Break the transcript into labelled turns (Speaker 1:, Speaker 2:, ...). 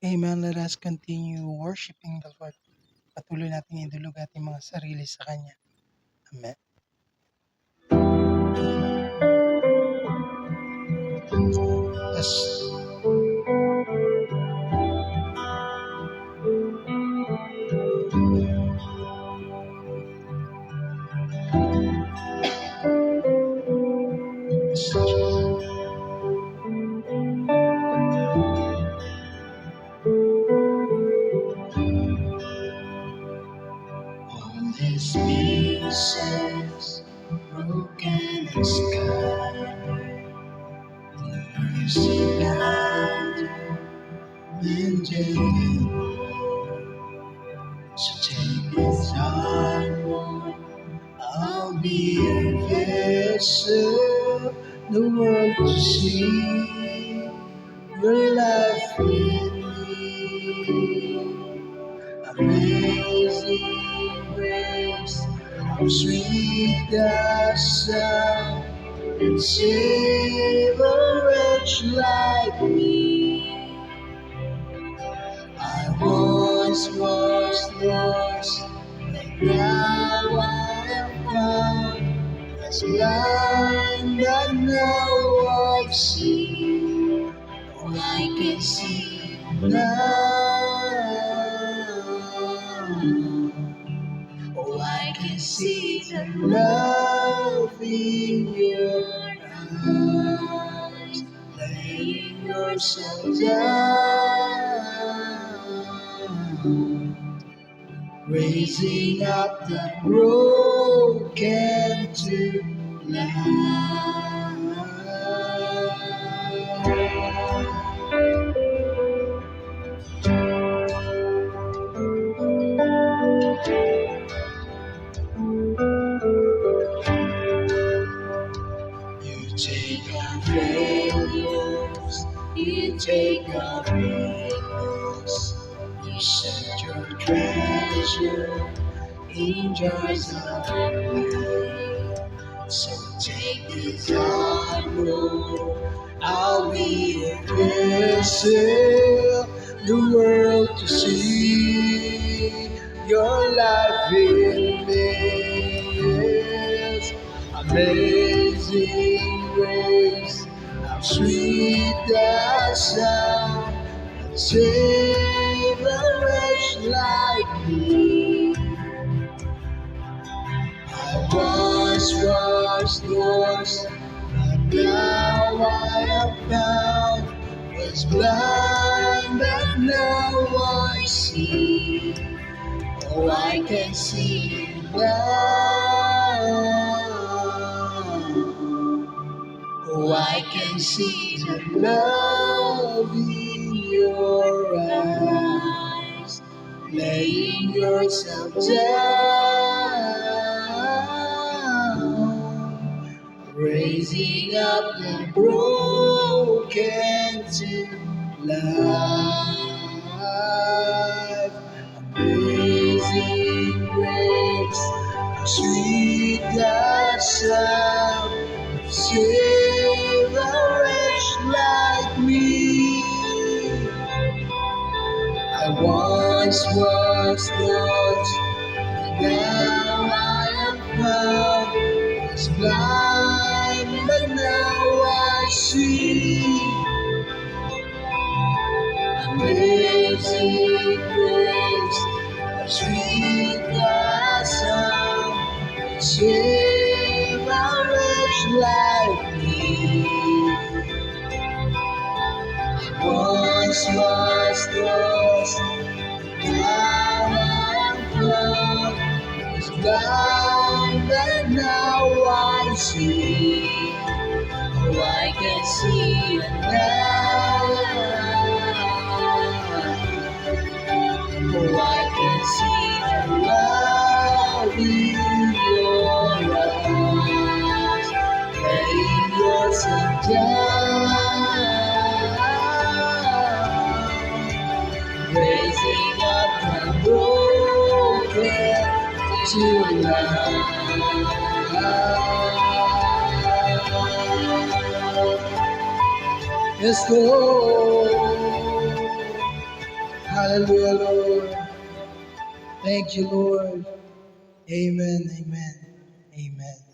Speaker 1: Amen. Let us continue worshiping the Lord. Patuloy natin idulog ating mga sarili sa Kanya. Amen. Yes. All these pieces, broken and scattered, mercy God, mended them. So take this heart, Lord, I'll be a vessel, the world to see your life in me. Amazing grace, how sweet the sound that saved a wretch like me. I once was lost, but now I am found. Was blind, but now I see. Oh, I can see now. Oh, I can see the love in your eyes, laying yourself down, raising up the broken to life. You take our failures, you take our weakness, you set your treasure in jars of clay. So take this heart, Lord, I'll be a vessel, the world to see your life in me. Yes. Amazing grace, how sweet the sound that saved a wretch like me. I once was lost, but now I am found. Was blind, but now I see. Oh, I can see now. Oh, I can see the love in your eyes, laying yourself down, raising up the broken to life. Amazing grace, how sweet the sound that saved a wretch like me. I once was lost, but now I am found. Was blind, but now I see. Amazing grace, how sweet the sound that saved a wretch like me. Once was lost, now I am found. Was blind, but now I see. Oh, I can see it now. Oh, I can see the love in your eyes, laying yourself down, raising up the broken to life. Yes, Lord.
Speaker 2: Hallelujah, Lord. Thank you, Lord. Amen, amen, amen.